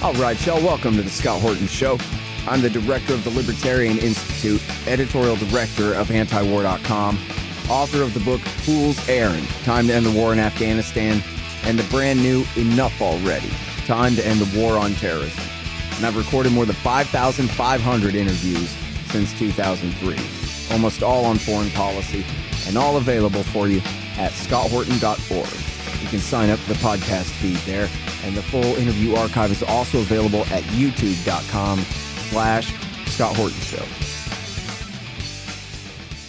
All right, y'all, welcome to the Scott Horton Show. I'm the director of the Libertarian Institute, editorial director of antiwar.com, author of the book Fool's Errand, Time to End the War in Afghanistan, and the brand new Enough Already, Time to End the War on Terrorism. And I've recorded more than 5,500 interviews since 2003, almost all on foreign policy, and all available for you at scotthorton.org. You can sign up for the podcast feed there, and the full interview archive is also available at youtube.com/Scott Horton Show.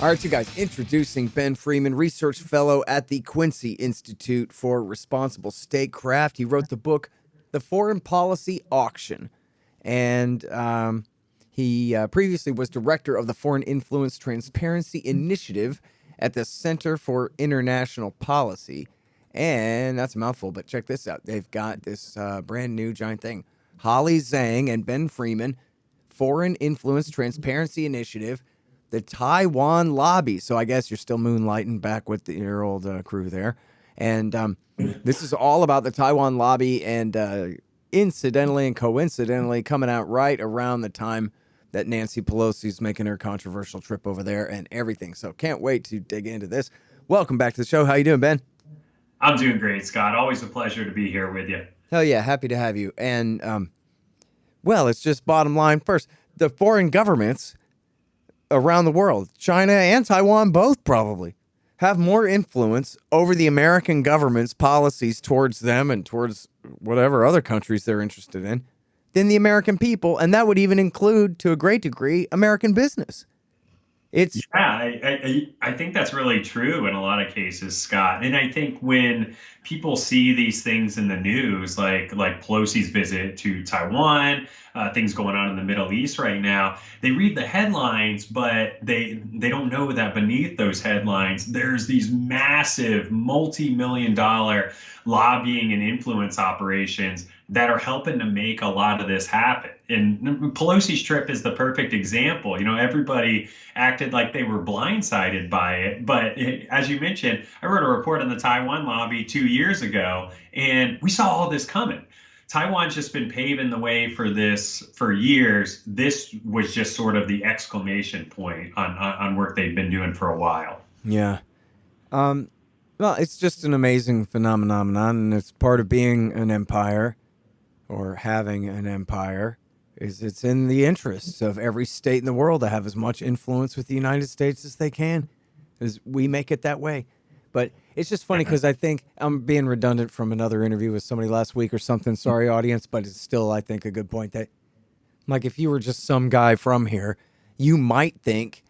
All right, you guys, introducing Ben Freeman, research fellow at the Quincy Institute for Responsible Statecraft. He wrote the book, The Foreign Policy Auction, and he previously was director of the Foreign Influence Transparency Initiative at the Center for International Policy. And that's a mouthful, but check this out. They've got this brand new giant thing. Holly Zhang and Ben Freeman, Foreign Influence Transparency Initiative, the Taiwan Lobby. So I guess you're still moonlighting back with your old crew there. And this is all about the Taiwan Lobby, and incidentally and coincidentally coming out right around the time that Nancy Pelosi's making her controversial trip over there and everything. So can't wait to dig into this. Welcome back to the show. How you doing, Ben? I'm doing great, Scott. Always a pleasure to be here with you. Hell yeah, happy to have you. And, well, it's just bottom line first. The foreign governments around the world, China and Taiwan both probably, have more influence over the American government's policies towards them and towards whatever other countries they're interested in than the American people. And that would even include, to a great degree, American business. I think that's really true in a lot of cases, Scott. And I think when people see these things in the news, like Pelosi's visit to Taiwan, things going on in the Middle East right now, they read the headlines, but they don't know that beneath those headlines, there's these massive multi-million-dollar lobbying and influence operations that are helping to make a lot of this happen. And Pelosi's trip is the perfect example. You know, everybody acted like they were blindsided by it. But as you mentioned, I wrote a report on the Taiwan lobby 2 years ago, and we saw all this coming. Taiwan's just been paving the way for this for years. This was just sort of the exclamation point on work they've been doing for a while. Yeah. Well, it's just an amazing phenomenon, and it's part of being an empire or having an empire. It's in the interests of every state in the world to have as much influence with the United States as they can, because we make it that way. But it's just funny because I think I'm being redundant from another interview with somebody last week or something. Sorry, audience, but it's still, I think, a good point that, like, if you were just some guy from here, you might think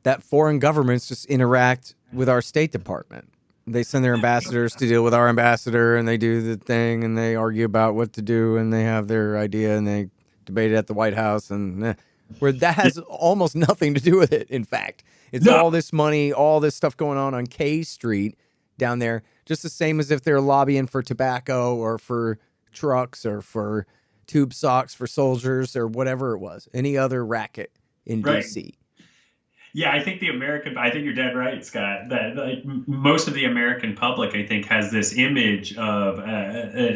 that foreign governments just interact with our State Department. They send their ambassadors to deal with our ambassador, and they do the thing, and they argue about what to do, and they have their idea, and they debate it at the White House, and where that has almost nothing to do with it, in fact. It's all this money, all this stuff going on K Street down there, just the same as if they're lobbying for tobacco or for trucks or for tube socks for soldiers or whatever it was, any other racket in D.C. Yeah, I think you're dead right, Scott, that most of the American public, I think, has this image of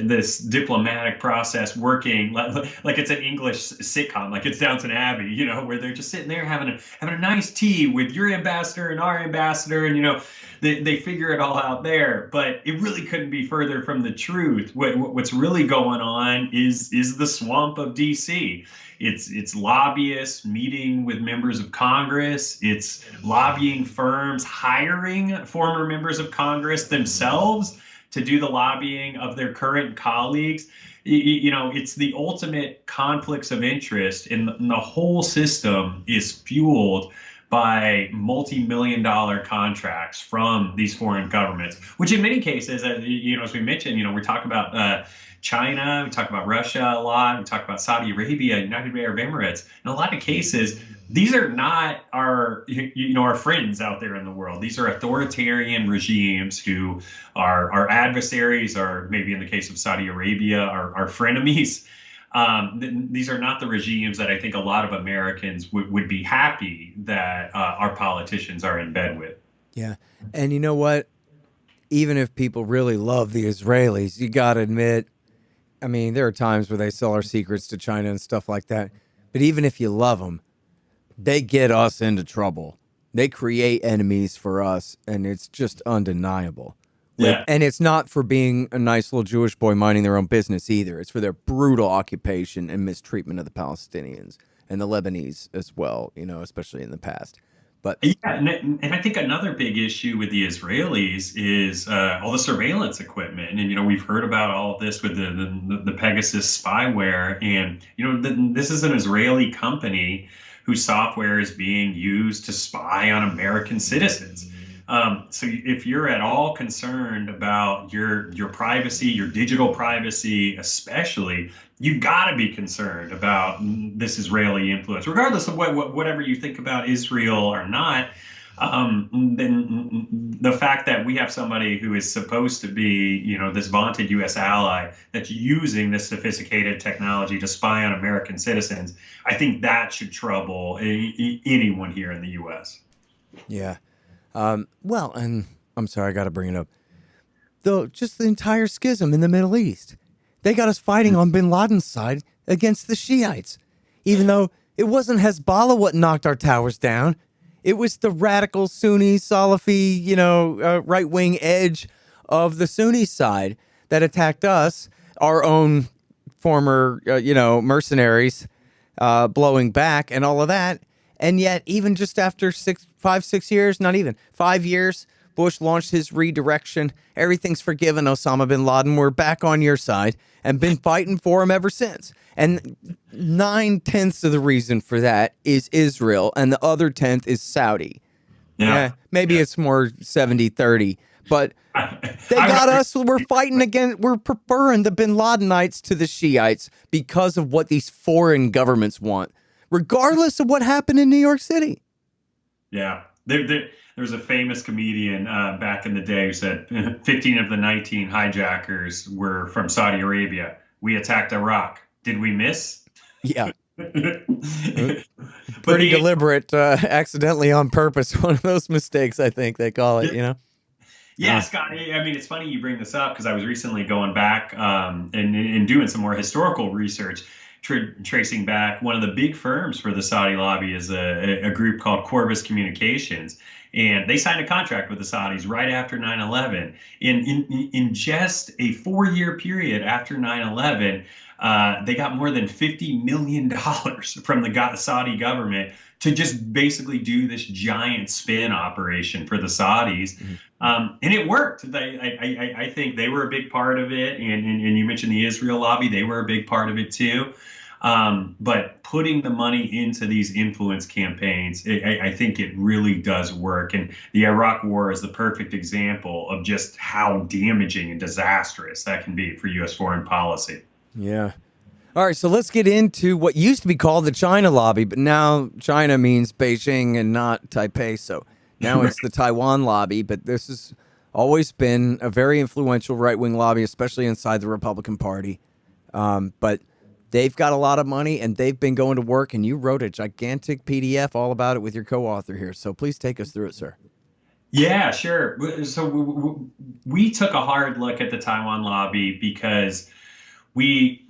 this diplomatic process working like it's an English sitcom, like it's Downton Abbey, you know, where they're just sitting there having a nice tea with your ambassador and our ambassador, and, you know, they figure it all out there. But it really couldn't be further from the truth. What's really going on is the swamp of D.C. It's lobbyists meeting with members of Congress. It's lobbying firms hiring former members of Congress themselves to do the lobbying of their current colleagues. You know, it's the ultimate conflicts of interest, and the whole system is fueled by multi-million-dollar contracts from these foreign governments, which in many cases, you know, as we mentioned, you know, we talk about China, we talk about Russia a lot, we talk about Saudi Arabia, United Arab Emirates. In a lot of cases, these are not our friends out there in the world. These are authoritarian regimes who are adversaries, or maybe in the case of Saudi Arabia, are frenemies. These are not the regimes that I think a lot of Americans would be happy that our politicians are in bed with. Yeah. And you know what? Even if people really love the Israelis, you got to admit, I mean, there are times where they sell our secrets to China and stuff like that. But even if you love them, they get us into trouble. They create enemies for us, and it's just undeniable. Yeah. And it's not for being a nice little Jewish boy minding their own business either. It's for their brutal occupation and mistreatment of the Palestinians and the Lebanese as well, especially in the past. But Yeah, and I think another big issue with the Israelis is all the surveillance equipment, and we've heard about all of this with the Pegasus spyware, and this is an Israeli company whose software is being used to spy on American citizens. So if you're at all concerned about your privacy, your digital privacy, especially, you've got to be concerned about this Israeli influence, regardless of whatever you think about Israel or not. Then the fact that we have somebody who is supposed to be, this vaunted U.S. ally that's using this sophisticated technology to spy on American citizens, I think that should trouble anyone here in the U.S. yeah. Well, and I'm sorry, I got to bring it up. Though, just the entire schism in the Middle East. They got us fighting on bin Laden's side against the Shiites, even though it wasn't Hezbollah what knocked our towers down. It was the radical Sunni, Salafi, right-wing edge of the Sunni side that attacked us, our own former, mercenaries, blowing back and all of that. And yet, even just after 5-6 years, not even 5 years, Bush launched his redirection. Everything's forgiven, Osama bin Laden. We're back on your side and been fighting for him ever since. And 9/10 of the reason for that is Israel, and the other 10th is Saudi. Yeah, maybe it's more 70-30, but they got us. We're fighting again. We're preferring the bin Ladenites to the Shiites because of what these foreign governments want, regardless of what happened in New York City. Yeah. There was a famous comedian back in the day who said 15 of the 19 hijackers were from Saudi Arabia. We attacked Iraq. Did we miss? Yeah. Pretty deliberate, accidentally on purpose. One of those mistakes, I think they call it, Yeah, Scott. I mean, it's funny you bring this up because I was recently going back and doing some more historical research, tracing back. One of the big firms for the Saudi lobby is a group called Corvus Communications. And they signed a contract with the Saudis right after 9/11. In just a 4-year period after 9/11, they got more than $50 million from the Saudi government to just basically do this giant spin operation for the Saudis. Mm-hmm. And it worked. I think they were a big part of it. And you mentioned the Israel lobby. They were a big part of it, too. But putting the money into these influence campaigns, I think it really does work. And the Iraq War is the perfect example of just how damaging and disastrous that can be for U.S. foreign policy. Yeah. All right, so let's get into what used to be called the China lobby, but now China means Beijing and not Taipei. So now it's the Taiwan lobby, but this has always been a very influential right-wing lobby, especially inside the Republican Party. But they've got a lot of money, and they've been going to work, and you wrote a gigantic PDF all about it with your co-author here. So please take us through it, sir. Yeah, sure. So we took a hard look at the Taiwan lobby because we,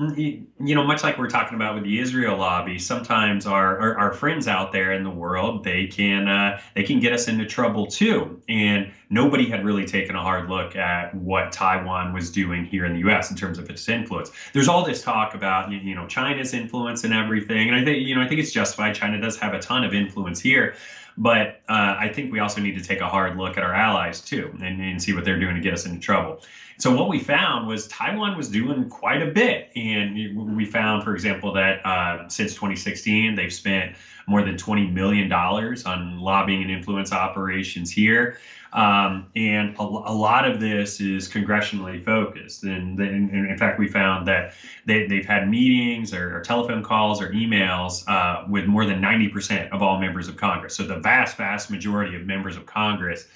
much like we're talking about with the Israel lobby, sometimes our friends out there in the world, they can get us into trouble too. And nobody had really taken a hard look at what Taiwan was doing here in the U.S. in terms of its influence. There's all this talk about China's influence and everything, and I think it's justified. China does have a ton of influence here. But I think we also need to take a hard look at our allies, too, and see what they're doing to get us into trouble. So what we found was Taiwan was doing quite a bit. And we found, for example, that since 2016, they've spent more than $20 million on lobbying and influence operations here. And a lot of this is congressionally focused. And in fact, we found that they've had meetings or telephone calls or emails with more than 90% of all members of Congress. So the vast, vast majority of members of Congress,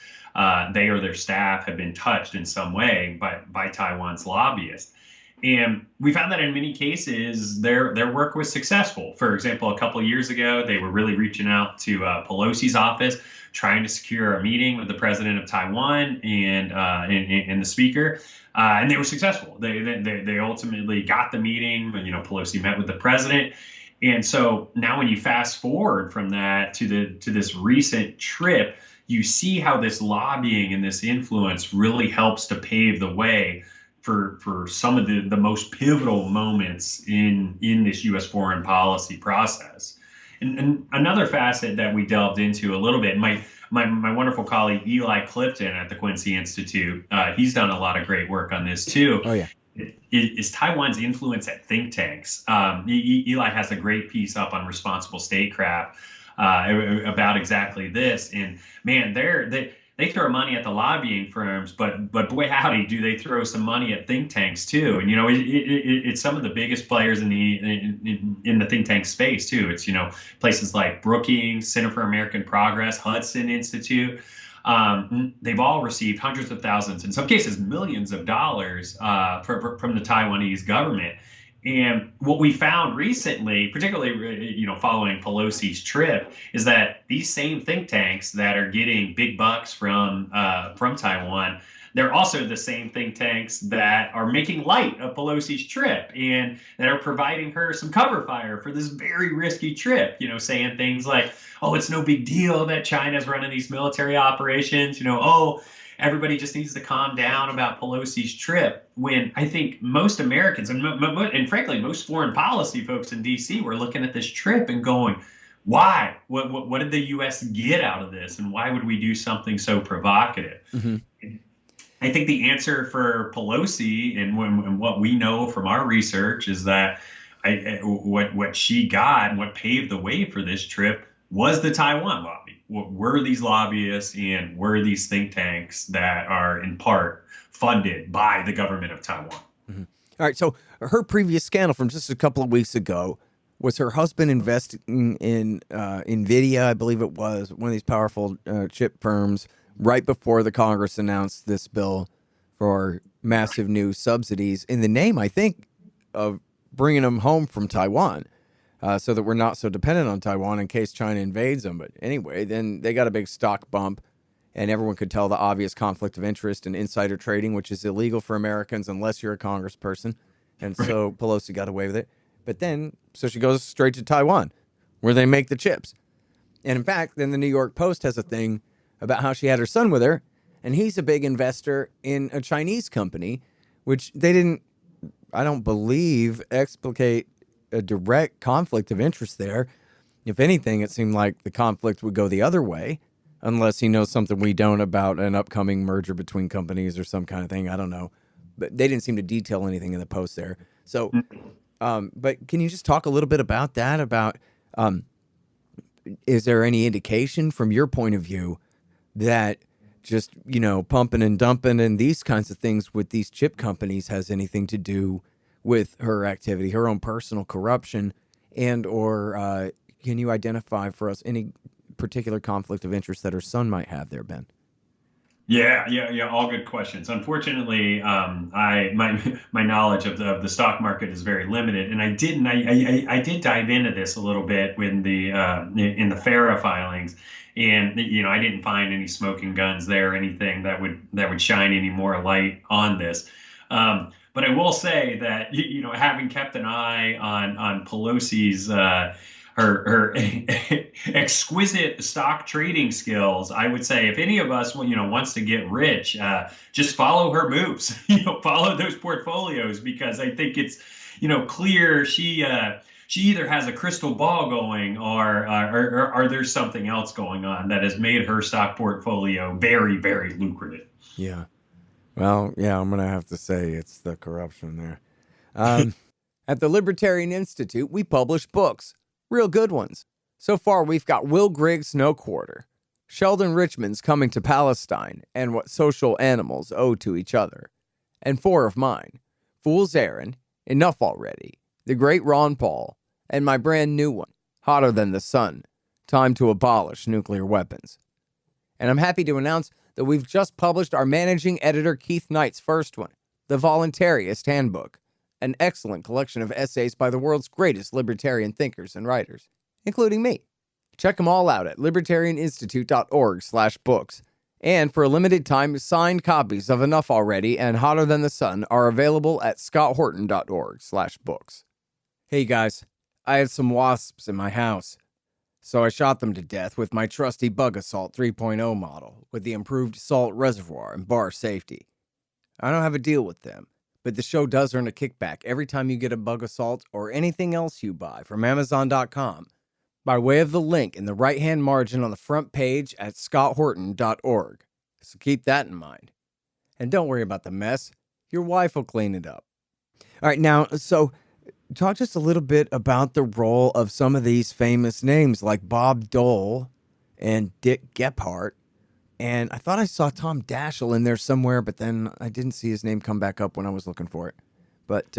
they or their staff have been touched in some way by Taiwan's lobbyists. And we found that in many cases, their work was successful. For example, a couple of years ago, they were really reaching out to Pelosi's office, trying to secure a meeting with the president of Taiwan and the speaker, and they were successful. They ultimately got the meeting. Pelosi met with the president, and so now when you fast forward from that to this recent trip, you see how this lobbying and this influence really helps to pave the way for some of the most pivotal moments in this U.S. foreign policy process. And another facet that we delved into a little bit, my wonderful colleague Eli Clifton at the Quincy Institute, he's done a lot of great work on this too. Oh yeah. Is Taiwan's influence at think tanks. Eli has a great piece up on responsible statecraft about exactly this. And man, they throw money at the lobbying firms, but boy howdy, do they throw some money at think tanks too. And it's some of the biggest players in the think tank space too. It's places like Brookings, Center for American Progress, Hudson Institute. They've all received hundreds of thousands, in some cases millions of dollars from the Taiwanese government. And what we found recently, particularly following Pelosi's trip, is that these same think tanks that are getting big bucks from Taiwan, they're also the same think tanks that are making light of Pelosi's trip and that are providing her some cover fire for this very risky trip. Saying things like, "Oh, it's no big deal that China's running these military operations." "Oh, everybody just needs to calm down about Pelosi's trip," when I think most Americans and frankly most foreign policy folks in D.C. were looking at this trip and going, why? What did the U.S. get out of this, and why would we do something so provocative? Mm-hmm. I think the answer for Pelosi and what we know from our research is that what she got and what paved the way for this trip was the Taiwan lobby. What were these lobbyists and were these think tanks that are in part funded by the government of Taiwan? Mm-hmm. All right. So her previous scandal from just a couple of weeks ago was her husband investing in NVIDIA, I believe it was, one of these powerful chip firms, right before the Congress announced this bill for massive new subsidies in the name, I think, of bringing them home from Taiwan. So that we're not so dependent on Taiwan in case China invades them. But anyway, then they got a big stock bump, and everyone could tell the obvious conflict of interest in insider trading, which is illegal for Americans unless you're a congressperson. And so Pelosi got away with it. But then, so she goes straight to Taiwan, where they make the chips. And in fact, then the New York Post has a thing about how she had her son with her, and he's a big investor in a Chinese company, which they didn't, I don't believe, explicate a direct conflict of interest there. If anything, it seemed like the conflict would go the other way, unless he knows something we don't about an upcoming merger between companies or some kind of thing. I don't know. But they didn't seem to detail anything in the post there. So, but can you just talk a little bit about that? About, is there any indication from your point of view that just, pumping and dumping and these kinds of things with these chip companies has anything to do with her activity, her own personal corruption, and or can you identify for us any particular conflict of interest that her son might have there, Ben? Yeah. All good questions. Unfortunately, my knowledge of the stock market is very limited, and I did dive into this a little bit when in the FARA filings, and I didn't find any smoking guns there or anything that would shine any more light on this. But I will say that having kept an eye on Pelosi's her exquisite stock trading skills, I would say if any of us wants to get rich, just follow her moves. Follow those portfolios, because I think it's clear she either has a crystal ball going or there's something else going on that has made her stock portfolio very, very lucrative. Yeah. Well, yeah, I'm going to have to say it's the corruption there. At the Libertarian Institute, we publish books, real good ones. So far, we've got Will Grigg's No Quarter, Sheldon Richman's Coming to Palestine and What Social Animals Owe to Each Other, and 4 of mine, Fool's Errand, Enough Already, The Great Ron Paul, and my brand new one, Hotter Than the Sun, Time to Abolish Nuclear Weapons. And I'm happy to announce that we've just published our managing editor Keith Knight's first one, The Voluntarist Handbook, an excellent collection of essays by the world's greatest libertarian thinkers and writers, including me. Check them all out at libertarianinstitute.org/books. And for a limited time, signed copies of Enough Already and Hotter Than the Sun are available at scotthorton.org/books. Hey guys, I had some wasps in my house, so I shot them to death with my trusty Bug Assault 3.0 model with the improved salt reservoir and bar safety. I don't have a deal with them, but the show does earn a kickback every time you get a Bug Assault or anything else you buy from Amazon.com by way of the link in the right-hand margin on the front page at scotthorton.org. So keep that in mind. And don't worry about the mess. Your wife will clean it up. All right, now, so talk just a little bit about the role of some of these famous names like Bob Dole and Dick Gephardt. And I thought I saw Tom Daschle in there somewhere, but then I didn't see his name come back up when I was looking for it. But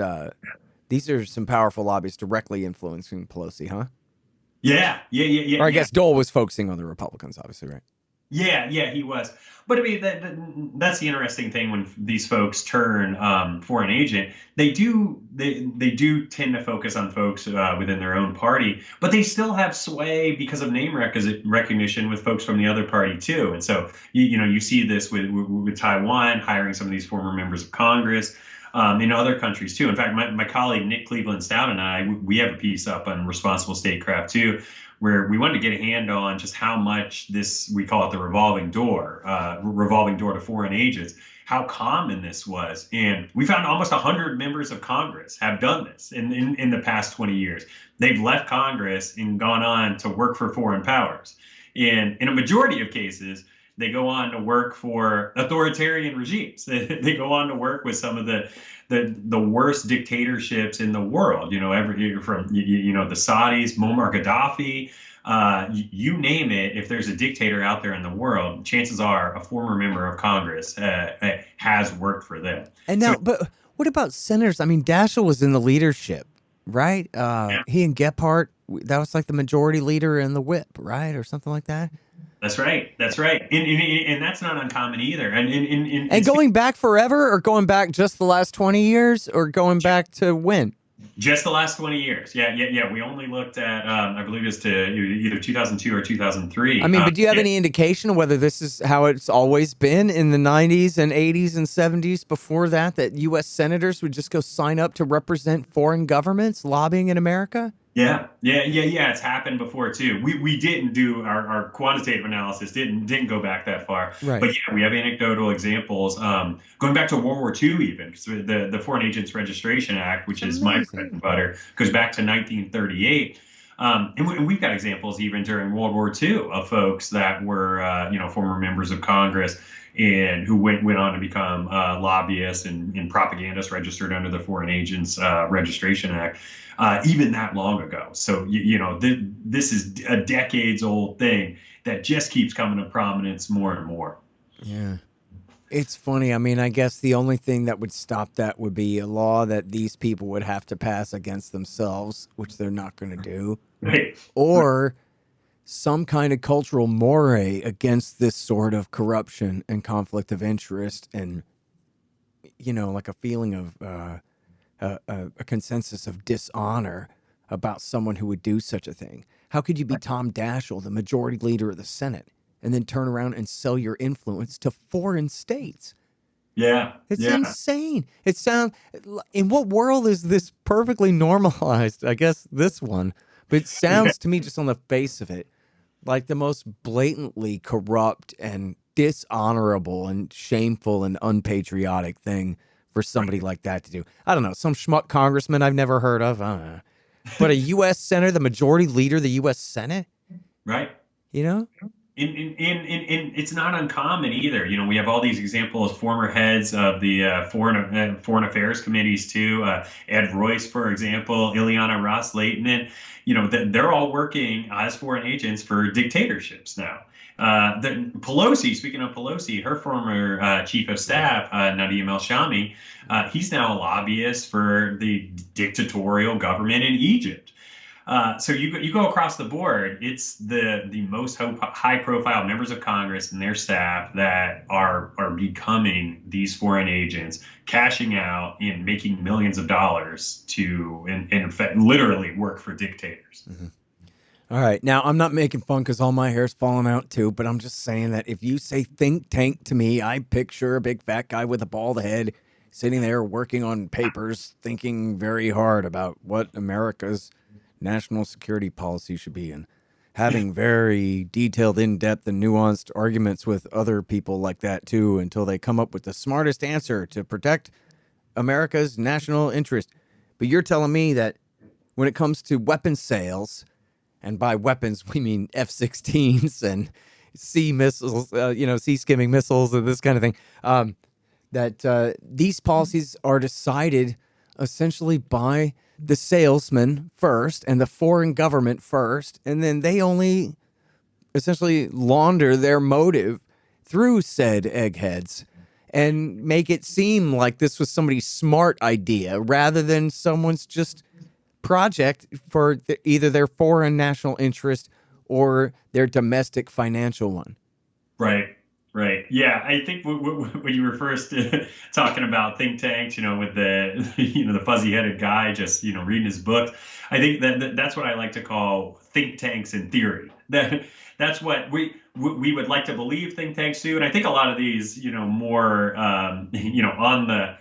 these are some powerful lobbyists directly influencing Pelosi, huh? Yeah. Or I guess Dole was focusing on the Republicans, obviously, right? Yeah, he was. But I mean, that's the interesting thing when these folks turn foreign agent. They do tend to focus on folks within their own party, but they still have sway because of name recognition with folks from the other party too. And so you see this with Taiwan hiring some of these former members of Congress. In other countries too. In fact, my colleague Nick Cleveland Stout and I, we have a piece up on responsible statecraft too, where we wanted to get a handle on just how much this, we call it the revolving door to foreign agents, how common this was. And we found almost 100 members of Congress have done this in the past 20 years. They've left Congress and gone on to work for foreign powers. And in a majority of cases, they go on to work for authoritarian regimes. They go on to work with some of the worst dictatorships in the world. From the Saudis, Muammar Gaddafi, you name it. If there's a dictator out there in the world, chances are a former member of Congress has worked for them. And now, but what about senators? I mean, Daschle was in the leadership, right? Yeah. He and Gephardt, that was like the majority leader in the whip, right, or something like that. That's right. And that's not uncommon either. And going back forever, or going back just the last 20 years, or going back to when? Just the last 20 years. Yeah. We only looked at, I believe it's to either 2002 or 2003. I mean, but do you have any indication of whether this is how it's always been in the 90s and 80s and 70s before that U.S. senators would just go sign up to represent foreign governments lobbying in America? Yeah. It's happened before too. We didn't do our quantitative analysis. Didn't go back that far. Right. But yeah, we have anecdotal examples going back to World War II even. So the Foreign Agents Registration Act, which is my bread and butter, goes back to 1938. And we've got examples even during World War II of folks that were former members of Congress and who went on to become lobbyists and propagandists registered under the Foreign Agents Registration Act. Even that long ago. So, this is a decades-old thing that just keeps coming to prominence more and more. Yeah. It's funny. I mean, I guess the only thing that would stop that would be a law that these people would have to pass against themselves, which they're not going to do. Right. Or some kind of cultural moray against this sort of corruption and conflict of interest and, like a feeling of... a consensus of dishonor about someone who would do such a thing. How could you be Tom Daschle, the majority leader of the Senate, and then turn around and sell your influence to foreign states? Yeah. It's insane. It sounds, in what world is this perfectly normalized? I guess this one. But it sounds to me, just on the face of it, like the most blatantly corrupt and dishonorable and shameful and unpatriotic thing for somebody like that to do. I don't know, some schmuck congressman I've never heard of. I don't know. But a U.S. senator, the majority leader of the U.S. Senate? Right. And it's not uncommon either. We have all these examples, former heads of the foreign affairs committees too. Ed Royce, for example, Ileana Ros-Lehtinen, they're all working as foreign agents for dictatorships now. Pelosi, speaking of Pelosi, her former chief of staff, Nadim El-Shami, he's now a lobbyist for the dictatorial government in Egypt. So you go across the board. It's the most high profile members of Congress and their staff that are becoming these foreign agents, cashing out and making millions of dollars to, in fact, literally work for dictators. Mm-hmm. All right. Now, I'm not making fun because all my hair's falling out too, but I'm just saying that if you say think tank to me, I picture a big fat guy with a bald head sitting there working on papers, thinking very hard about what America's national security policy should be and having very detailed, in-depth, and nuanced arguments with other people like that too until they come up with the smartest answer to protect America's national interest. But you're telling me that when it comes to weapons sales, and by weapons, we mean F-16s and sea missiles, sea skimming missiles and this kind of thing, that these policies are decided essentially by the salesman first and the foreign government first, and then they only essentially launder their motive through said eggheads and make it seem like this was somebody's smart idea rather than someone's just project for either their foreign national interest or their domestic financial one. Right. Right. Yeah, I think when you were first talking about think tanks, with the the fuzzy-headed guy just reading his book, I think that's what I like to call think tanks in theory. That's what we would like to believe think tanks do, and I think a lot of these more on the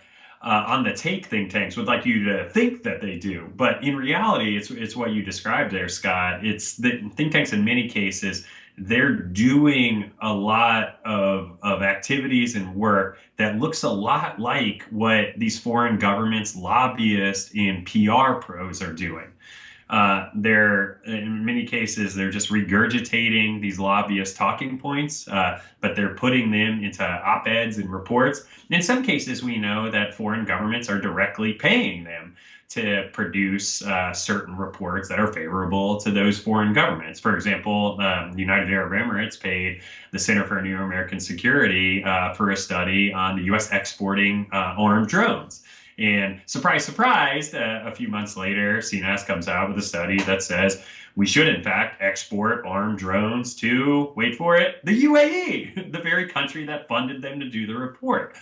take think tanks would like you to think that they do, but in reality, it's what you described there, Scott. It's the think tanks in many cases. They're doing a lot of activities and work that looks a lot like what these foreign governments, lobbyists, and PR pros are doing. They're in many cases they're just regurgitating these lobbyist talking points, but they're putting them into op-eds and reports. In some cases, we know that foreign governments are directly paying them to produce certain reports that are favorable to those foreign governments. For example, the United Arab Emirates paid the Center for New American Security for a study on the U.S. exporting armed drones. And surprise, surprise, a few months later, CNS comes out with a study that says we should, in fact, export armed drones to, wait for it, the UAE, the very country that funded them to do the report.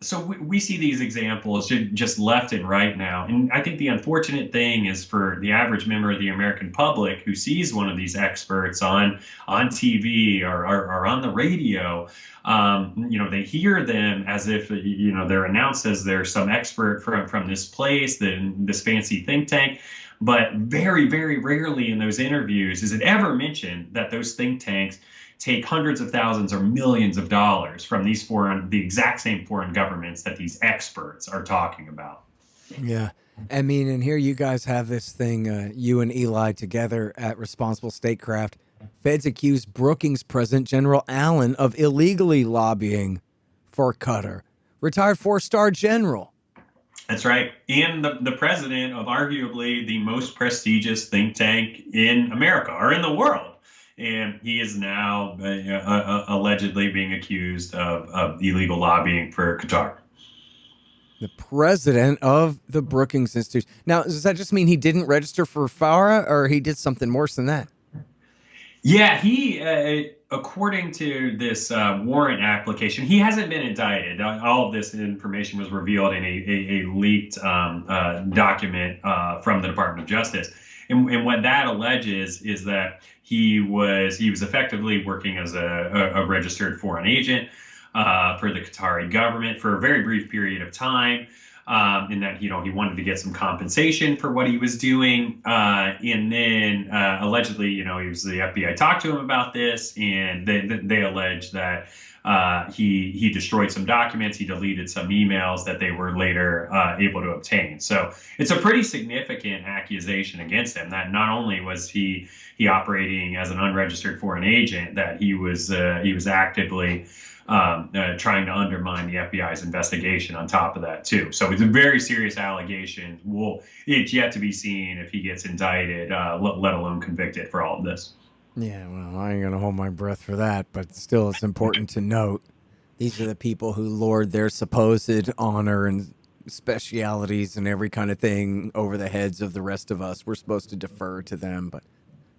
So we see these examples just left and right now. And I think the unfortunate thing is for the average member of the American public who sees one of these experts on TV or on the radio, they hear them as if, they're announced as they're some expert from this place, this fancy think tank. But very, very rarely in those interviews is it ever mentioned that those think tanks take hundreds of thousands or millions of dollars from the exact same foreign governments that these experts are talking about. Yeah. I mean, and here you guys have this thing, you and Eli together at Responsible Statecraft. Feds accuse Brookings President General Allen of illegally lobbying for Qatar. Retired 4-star general. That's right. And the president of arguably the most prestigious think tank in America or in the world. And he is now allegedly being accused of illegal lobbying for Qatar. The president of the Brookings Institute. Now, does that just mean he didn't register for FARA or he did something worse than that? Yeah, he, according to this warrant application, he hasn't been indicted. All of this information was revealed in a leaked document from the Department of Justice. And what that alleges is that he was effectively working as a registered foreign agent for the Qatari government for a very brief period of time, in that he wanted to get some compensation for what he was doing, and then allegedly the FBI talked to him about this, and they allege that he destroyed some documents, he deleted some emails that they were later able to obtain. So it's a pretty significant accusation against him that not only was he operating as an unregistered foreign agent, that he was actively trying to undermine the FBI's investigation on top of that too. So it's a very serious allegation. It's yet to be seen if he gets indicted, let alone convicted for all of this. Yeah, well, I ain't going to hold my breath for that, but still it's important to note these are the people who lord their supposed honor and specialities and every kind of thing over the heads of the rest of us. We're supposed to defer to them, but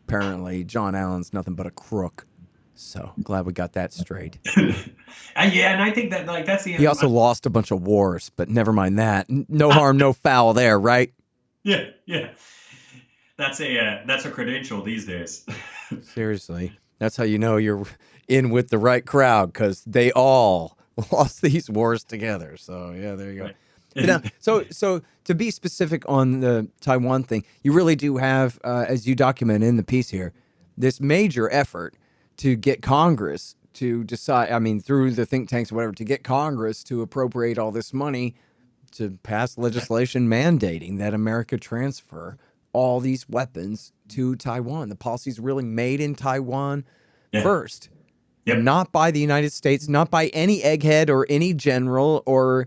apparently John Allen's nothing but a crook. So glad we got that straight. Yeah, and I think that like that's the end. He also lost a bunch of wars, but never mind that. No harm, no foul there, right? Yeah, yeah. That's a credential these days. Seriously, that's how you know you're in with the right crowd, because they all lost these wars together. So yeah, there you go. Right. But now, so to be specific on the Taiwan thing, you really do have, as you document in the piece here, this major effort to get Congress to decide, I mean, through the think tanks or whatever, to get Congress to appropriate all this money to pass legislation mandating that America transfer all these weapons to Taiwan. The policy's really made in Taiwan first, not by the United States, not by any egghead or any general or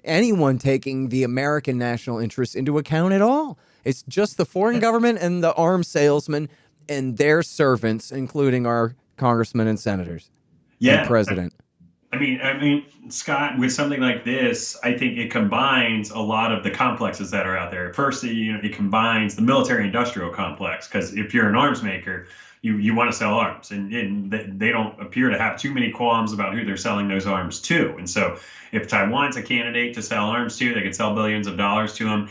anyone taking the American national interest into account at all. It's just the foreign government and the arms salesmen and their servants, including our congressmen and senators and president. I mean, Scott, with something like this, I think it combines a lot of the complexes that are out there. First, it combines the military-industrial complex, because if you're an arms maker, you want to sell arms, and they don't appear to have too many qualms about who they're selling those arms to. And so if Taiwan's a candidate to sell arms to, they could sell billions of dollars to them.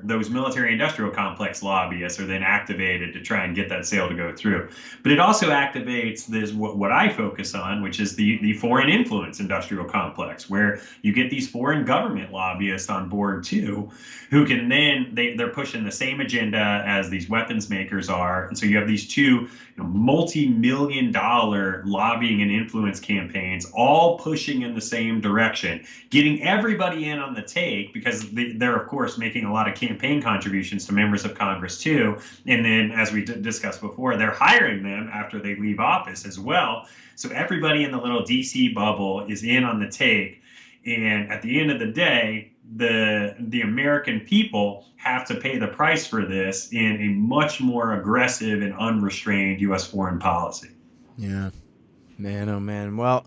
Those military-industrial complex lobbyists are then activated to try and get that sale to go through. But it also activates this, what I focus on, which is the foreign influence industrial complex, where you get these foreign government lobbyists on board too, who can then, they're pushing the same agenda as these weapons makers are. And so you have these two multi-million-dollar lobbying and influence campaigns all pushing in the same direction, getting everybody in on the take, because they're of course making a lot of campaign contributions to members of Congress too. And then, as we discussed before, they're hiring them after they leave office as well. So everybody in the little DC bubble is in on the take. And at the end of the day, the American people have to pay the price for this in a much more aggressive and unrestrained U.S. foreign policy. Yeah, man, oh man. Well,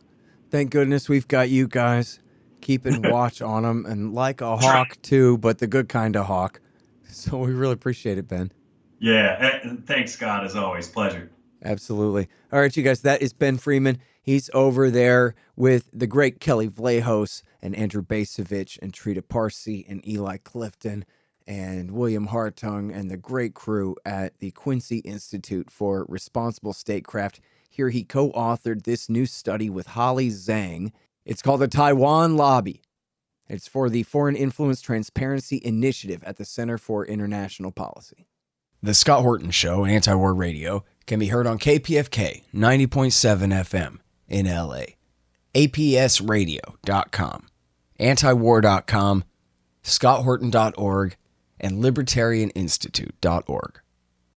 thank goodness we've got you guys keeping watch on them, and like a hawk too, but the good kind of hawk. So we really appreciate it, Ben. Yeah, thanks, Scott, as always. Pleasure. Absolutely. All right, you guys, that is Ben Freeman. He's over there with the great Kelly Vlahos and Andrew Basovich and Trita Parsi and Eli Clifton and William Hartung and the great crew at the Quincy Institute for Responsible Statecraft. Here he co-authored this new study with Holly Zhang. It's called The Taiwan Lobby. It's for the Foreign Influence Transparency Initiative at the Center for International Policy. The Scott Horton Show, Anti-War Radio, can be heard on KPFK 90.7 FM in LA, APSradio.com, antiwar.com, scotthorton.org, and libertarianinstitute.org.